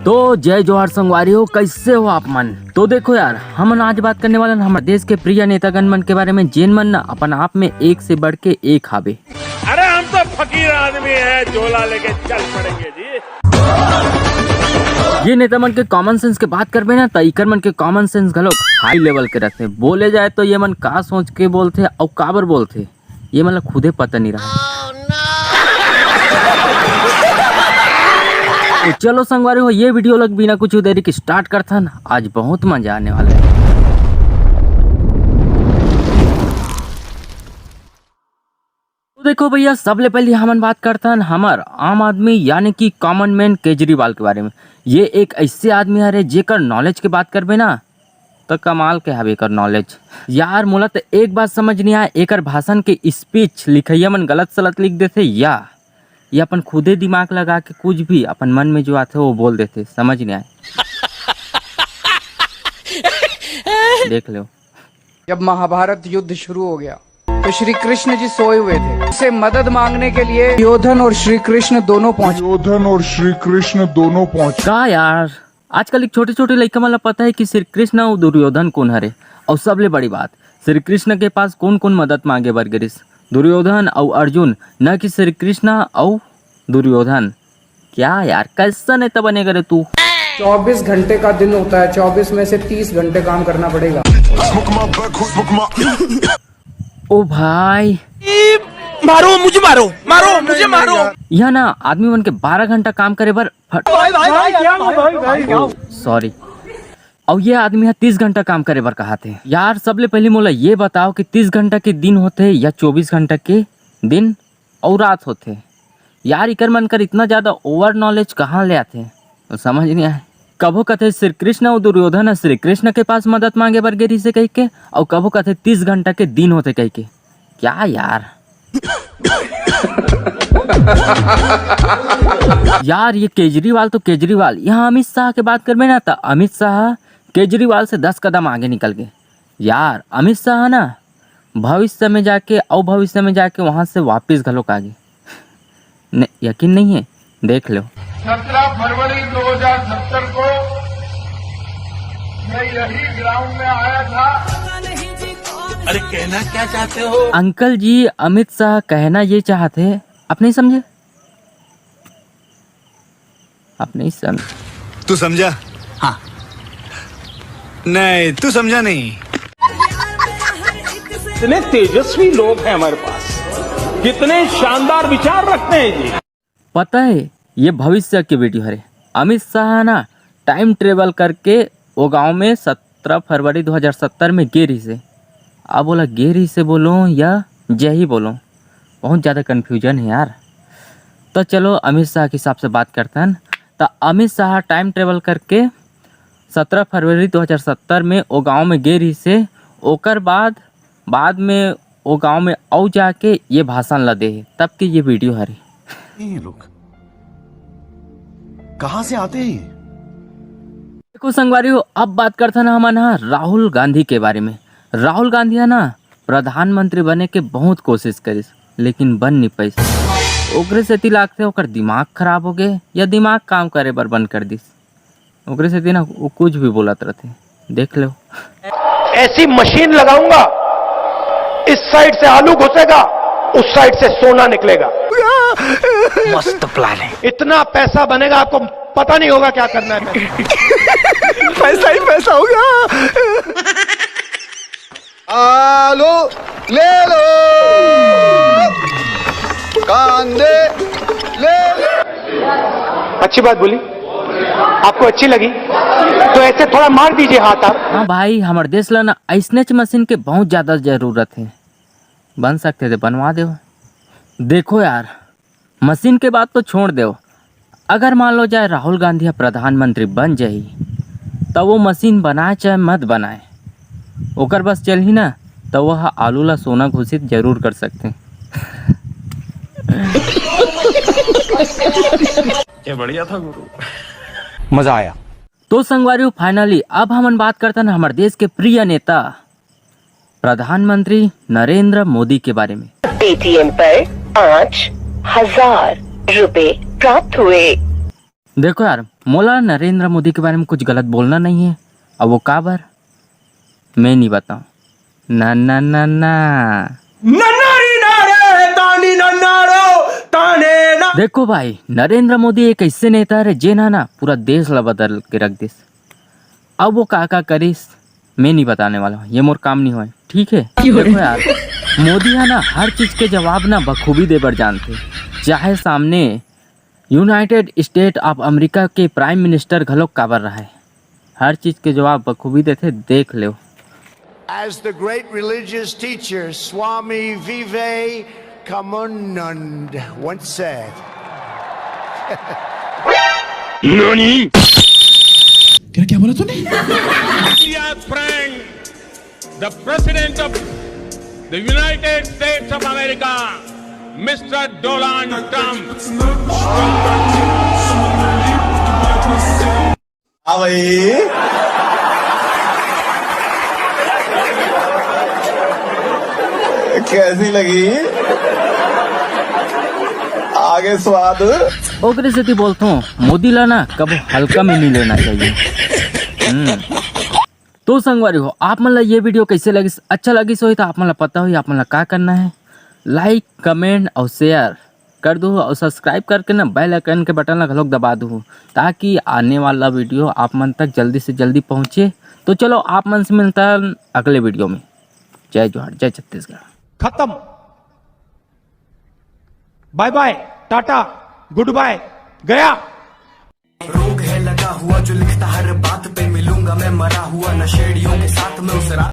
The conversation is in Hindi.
तो जय जोहार संगवारियों, कैसे हो आप मन। तो देखो यार, हम आज बात करने वाले हमारे देश के प्रिय नेतागण मन के बारे में, जिन मन अपन आप में एक से बढ़ के एक हावे। अरे हम तो फकीर आदमी है, झोला लेके चल पड़ेंगे जी। ये नेता मन के कॉमन सेंस के बात करबे ना, तो इकर मन के कॉमन सेंस घलो हाई लेवल के रहते। बोले जाए तो ये मन का सोच के बोलते और काबर बोलते, ये मतलब खुदे पता नहीं रहा। तो चलो संगवारी हो, ये वीडियो लग बिना कुछ देरी की स्टार्ट करथन। आज बहुत मजा आने वाला है। तो देखो भैया, सबले पहले हमन बात करथन हमार आम आदमी यानी कि कॉमन मैन केजरीवाल के बारे में। ये एक ऐसे आदमी हरे जेकर नॉलेज के बात करबे ना तो कमाल के हवे कर नॉलेज। यार मोला तो एक बात समझ नहीं आया, एकर भाषण के स्पीच लिखैया मन गलत सलत लिख देते या ये अपन खुदे दिमाग लगा के कुछ भी अपन मन में जो आते वो बोल देते, समझ नहीं आए। देख लो, जब महाभारत युद्ध शुरू हो गया तो श्री कृष्ण जी सोए हुए थे। उससे मदद मांगने के लिए दुर्योधन और श्री कृष्ण दोनों पहुंचे। का यार, आजकल एक छोटे छोटे लड़का मतलब पता है कि श्री कृष्ण और दुर्योधन कौन हरे। और सबले बड़ी बात, श्री कृष्ण के पास कौन कौन मदद मांगे बर गिरिस, दुर्योधन और अर्जुन, न कि श्री कृष्ण और दुर्योधन। क्या यार, कैसा नेता बनेगा रे तू। 24 घंटे का दिन होता है, 24 में से 30 घंटे काम करना पड़ेगा। ओ भाई, मारो मुझे, मारो मुझे, मारो। यह ना आदमी बन के 12 घंटा काम करे बर सॉरी, और ये आदमी है 30 घंटा काम करे बर कहा थे। यार सबले पहले मोला ये बताओ कि 30 घंटा के दिन होते या 24 घंटा के दिन और रात होते। यार इकर मन कर इतना ज्यादा ओवर नॉलेज कहाँ ले आते, तो समझ नहीं आए। कभो कथे श्री कृष्ण और दुर्योधन श्री कृष्ण के पास मदद मांगे बर गेरी से कह के, और कभो कथे 30 घंटा के दिन होते कह के। क्या यार। यार ये केजरीवाल तो केजरीवाल, यहाँ अमित शाह के बात करबे ना तो अमित शाह केजरीवाल से 10 कदम आगे निकल गए। यार अमित शाह ना भविष्य में जाके और भविष्य में जाके वहां से वापस घलोक आगे। यकीन नहीं है, देख लो। 17 फरवरी 2017 को मैं यही ग्राउंड में आया था। अरे कहना क्या चाहते हो अंकल जी, अमित शाह कहना ये चाहते, आप नहीं समझे, आप नहीं समझे। तू समझा? हाँ। नहीं, तू समझा नहीं। इतने तेजस्वी लोग हैं हमारे पास, कितने शानदार विचार रखते हैं जी। पता है ये भविष्य की वीडियो है। अमित शाह ना टाइम ट्रेवल करके वो गांव में 17 फरवरी 2070 में गेरी से, अब बोला गेरी से बोलो या जय ही बोलो, बहुत ज़्यादा कन्फ्यूजन है यार। तो चलो अमित शाह के हिसाब से बात करते हैं। तो अमित शाह टाइम ट्रेवल करके 17 फरवरी 2070 में वो गांव में गेरी से, ओकर बाद में वो गांव में औ जाके ये भाषण लदे है, तब की ये वीडियो हरी। ये लोग कहां से आते हैं? देखो संगवारी, अब बात करते ना हम राहुल गांधी के बारे में। राहुल गांधी है ना प्रधानमंत्री बने के बहुत कोशिश करिस, लेकिन बन नहीं पाइस। ओकरे से लागते ओकर दिमाग खराब हो गए या दिमाग काम करे बर बंद कर दिस। ओकरे से ना वो कुछ भी बोलत रहते, देख लो। ऐसी मशीन लगाऊंगा, इस साइड से आलू घुसेगा, उस साइड से सोना निकलेगा। मस्त प्लान है। इतना पैसा बनेगा आपको पता नहीं होगा क्या करना है। पैसा ही पैसा होगा। आलू ले लो, कांदे ले लो। अच्छी बात बोली, आपको अच्छी लगी तो ऐसे थोड़ा मार दीजिए हाथ आप। हाँ भाई, हमारे देश ला ना ऐसने मशीन के बहुत ज़्यादा जरूरत है। बन सकते थे, बनवा दो। देखो यार, मशीन के बात तो छोड़ दो, अगर मान लो जाए राहुल गांधी प्रधानमंत्री बन जाए तो वो मशीन बनाए चाहे मत बनाए, ओकर बस चल ही ना तो वह आलू ला सोना घोषित जरूर कर सकते हैं। क्या बढ़िया था गुरु, मजा आया। तो संगवारी फाइनली अब हम बात करते हैं हमारे देश के प्रिय नेता प्रधानमंत्री नरेंद्र मोदी के बारे में। पेटीएम पर 5,000 रुपए प्राप्त हुए। देखो यार, मोला नरेंद्र मोदी के बारे में कुछ गलत बोलना नहीं है। अब वो काबर मैं नहीं बताऊं। ना ना ना ना देखो भाई, नरेंद्र मोदी एक ऐसे नेता है जे ना पूरा देश ला बदल के रख दिस। अब वो का करिस मैं नहीं बताने वाला हूँ, ये मोर काम नहीं हुआ, ठीक है। देखो यार, मोदी है ना हर चीज के जवाब ना बखूबी देबर जानते, चाहे सामने यूनाइटेड स्टेट ऑफ अमेरिका के प्राइम मिनिस्टर घलोक काबर रहा है, हर चीज के जवाब बखूबी देते, देख लो। As the great religious teacher Swami Vivekanand once said. NANI? क्या बोला तूने? Dear friend, the President of the United States of America, Mr. Donald Trump. हाँ भाई, कैसी लगी? आगे स्वाद। ओकरे से बोलता हूँ मोदी ला ना कब हल्का में नहीं लेना चाहिए। तो संगवारी हो, आप मन ला ये वीडियो कैसे लगी? अच्छा लगी सो तो आप मन ला पता हो आप मन ला का करना है, लाइक कमेंट और शेयर कर दो और सब्सक्राइब करके ना बेल आइकन के बटन ला दबा दो, ताकि आने वाला वीडियो आप मन तक जल्दी से जल्दी पहुँचे। तो चलो आप मन से मिलता है अगले वीडियो में। जय जोहार, जय छत्तीसगढ़। खत्म, bye bye, tata, good bye, गया। रोग है लगा हुआ जो लिखता हर बात पे, मिलूंगा मैं मरा हुआ नशेड़ियों के साथ में उस रात।